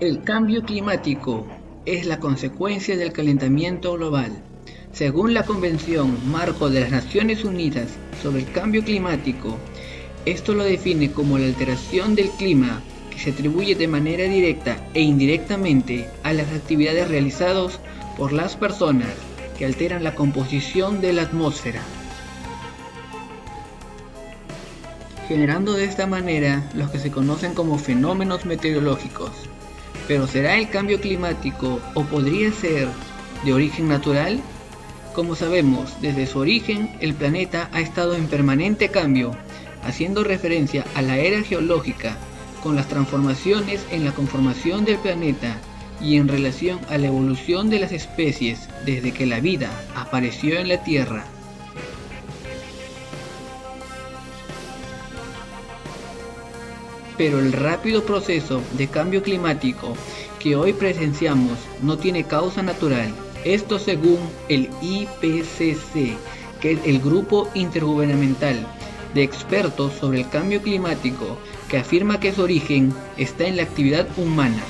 El cambio climático es la consecuencia del calentamiento global. Según la Convención Marco de las Naciones Unidas sobre el Cambio Climático, esto lo define como la alteración del clima que se atribuye de manera directa e indirectamente a las actividades realizadas por las personas que alteran la composición de la atmósfera, generando de esta manera los que se conocen como fenómenos meteorológicos. ¿Pero será el cambio climático o podría ser de origen natural? Como sabemos, desde su origen el planeta ha estado en permanente cambio, haciendo referencia a la era geológica, con las transformaciones en la conformación del planeta y en relación a la evolución de las especies desde que la vida apareció en la Tierra. Pero el rápido proceso de cambio climático que hoy presenciamos no tiene causa natural. Esto según el IPCC, que es el Grupo Intergubernamental de Expertos sobre el Cambio Climático, que afirma que su origen está en la actividad humana,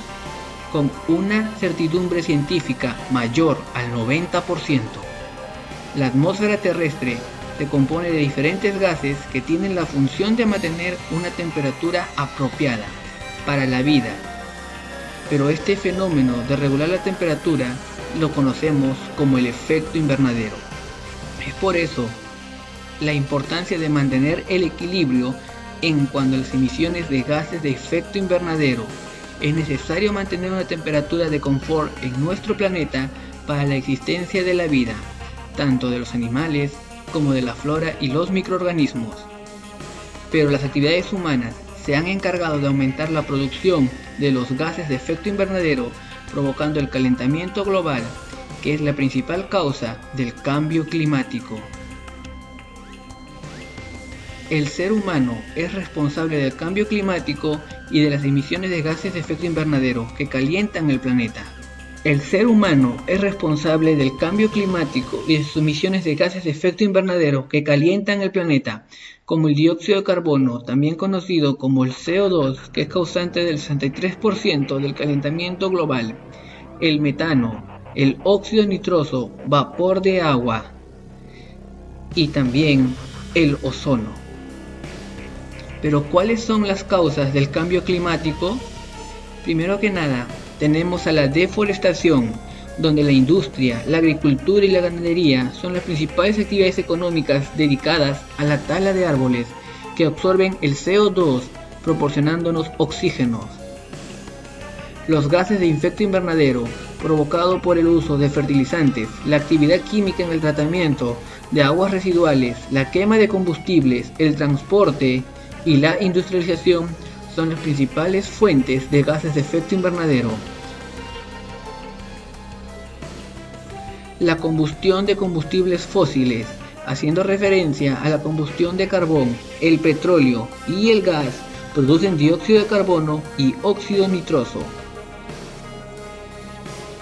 con una certidumbre científica mayor al 90%. La atmósfera terrestre se compone de diferentes gases que tienen la función de mantener una temperatura apropiada para la vida. Pero este fenómeno de regular la temperatura lo conocemos como el efecto invernadero. Es por eso la importancia de mantener el equilibrio en cuanto a las emisiones de gases de efecto invernadero. Es necesario mantener una temperatura de confort en nuestro planeta para la existencia de la vida, tanto de los animales como de la flora y los microorganismos. Pero las actividades humanas se han encargado de aumentar la producción de los gases de efecto invernadero, provocando el calentamiento global, que es la principal causa del cambio climático. El ser humano es responsable del cambio climático y de las emisiones de gases de efecto invernadero que calientan el planeta. El ser humano es responsable del cambio climático y de sus emisiones de gases de efecto invernadero que calientan el planeta, como el dióxido de carbono, también conocido como el CO2, que es causante del 63% del calentamiento global, el metano, el óxido nitroso, vapor de agua y también el ozono. Pero ¿cuáles son las causas del cambio climático? Primero que nada, tenemos a la deforestación, donde la industria, la agricultura y la ganadería son las principales actividades económicas dedicadas a la tala de árboles que absorben el CO2 proporcionándonos oxígeno. Los gases de efecto invernadero provocado por el uso de fertilizantes, la actividad química en el tratamiento de aguas residuales, la quema de combustibles, el transporte y la industrialización son las principales fuentes de gases de efecto invernadero. La combustión de combustibles fósiles, haciendo referencia a la combustión de carbón, el petróleo y el gas, producen dióxido de carbono y óxido nitroso.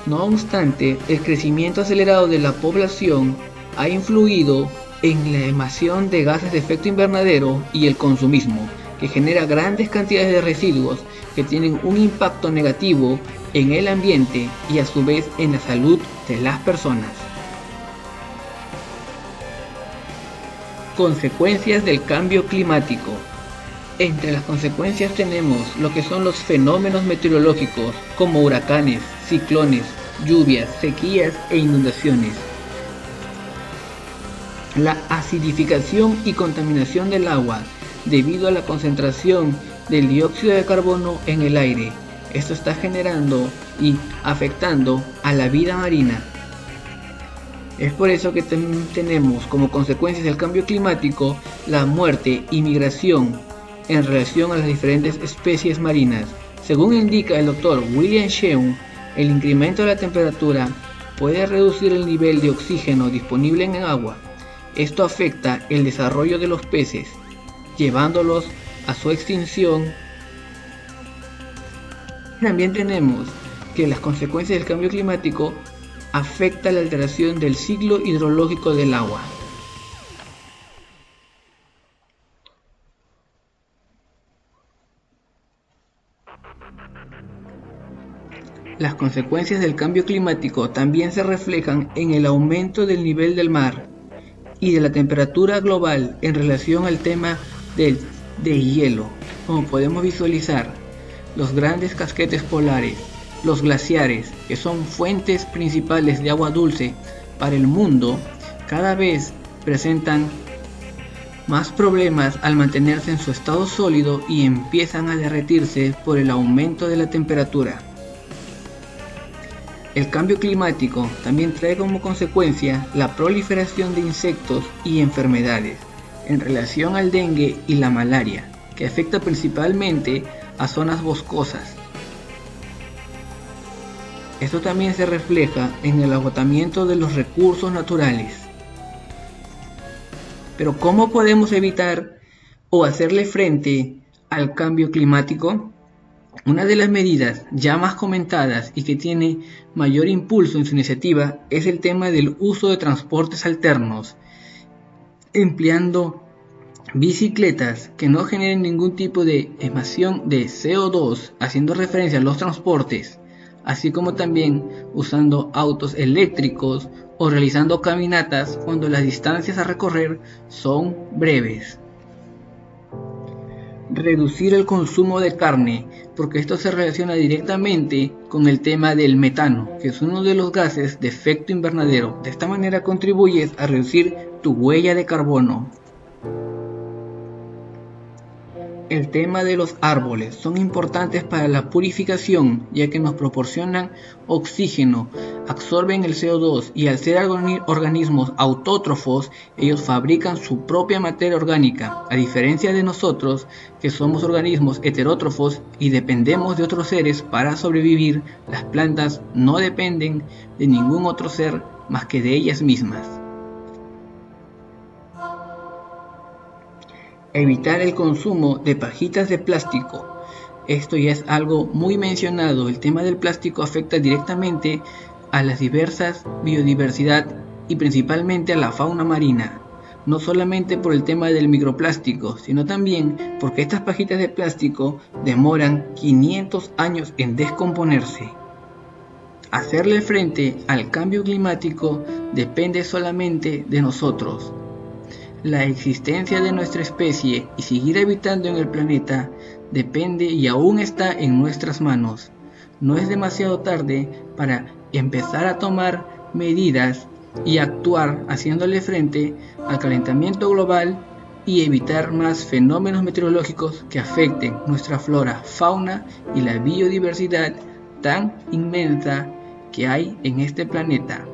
No obstante, el crecimiento acelerado de la población ha influido en la emisión de gases de efecto invernadero y el consumismo, que genera grandes cantidades de residuos que tienen un impacto negativo en el ambiente y a su vez en la salud de las personas. Consecuencias del cambio climático. Entre las consecuencias tenemos lo que son los fenómenos meteorológicos como huracanes, ciclones, lluvias, sequías e inundaciones. La acidificación y contaminación del agua debido a la concentración del dióxido de carbono en el aire. Esto está generando y afectando a la vida marina. Es por eso que también tenemos como consecuencias del cambio climático la muerte y migración en relación a las diferentes especies marinas. Según indica el Dr. William Sheung, el incremento de la temperatura puede reducir el nivel de oxígeno disponible en el agua. Esto afecta el desarrollo de los peces, llevándolos a su extinción. También tenemos que las consecuencias del cambio climático afectan la alteración del ciclo hidrológico del agua. Las consecuencias del cambio climático también se reflejan en el aumento del nivel del mar y de la temperatura global en relación al tema del deshielo. Como podemos visualizar, los grandes casquetes polares, los glaciares, que son fuentes principales de agua dulce para el mundo, cada vez presentan más problemas al mantenerse en su estado sólido y empiezan a derretirse por el aumento de la temperatura. El cambio climático también trae como consecuencia la proliferación de insectos y enfermedades en relación al dengue y la malaria, que afecta principalmente a zonas boscosas. Esto también se refleja en el agotamiento de los recursos naturales. Pero ¿cómo podemos evitar o hacerle frente al cambio climático? Una de las medidas ya más comentadas y que tiene mayor impulso en su iniciativa es el tema del uso de transportes alternos, empleando bicicletas que no generen ningún tipo de emisión de CO2, haciendo referencia a los transportes, así como también usando autos eléctricos o realizando caminatas cuando las distancias a recorrer son breves. Reducir el consumo de carne, porque esto se relaciona directamente con el tema del metano, que es uno de los gases de efecto invernadero. De esta manera contribuyes a reducir tu huella de carbono. El tema de los árboles son importantes para la purificación, ya que nos proporcionan oxígeno, absorben el CO2 y al ser organismos autótrofos, ellos fabrican su propia materia orgánica, a diferencia de nosotros, que somos organismos heterótrofos y dependemos de otros seres para sobrevivir. Las plantas no dependen de ningún otro ser más que de ellas mismas. Evitar el consumo de pajitas de plástico. Esto ya es algo muy mencionado. El tema del plástico afecta directamente a las diversas biodiversidad y principalmente a la fauna marina. No solamente por el tema del microplástico, sino también porque estas pajitas de plástico demoran 500 años en descomponerse. Hacerle frente al cambio climático depende solamente de nosotros. La existencia de nuestra especie y seguir habitando en el planeta depende y aún está en nuestras manos. No es demasiado tarde para empezar a tomar medidas y actuar haciéndole frente al calentamiento global y evitar más fenómenos meteorológicos que afecten nuestra flora, fauna y la biodiversidad tan inmensa que hay en este planeta.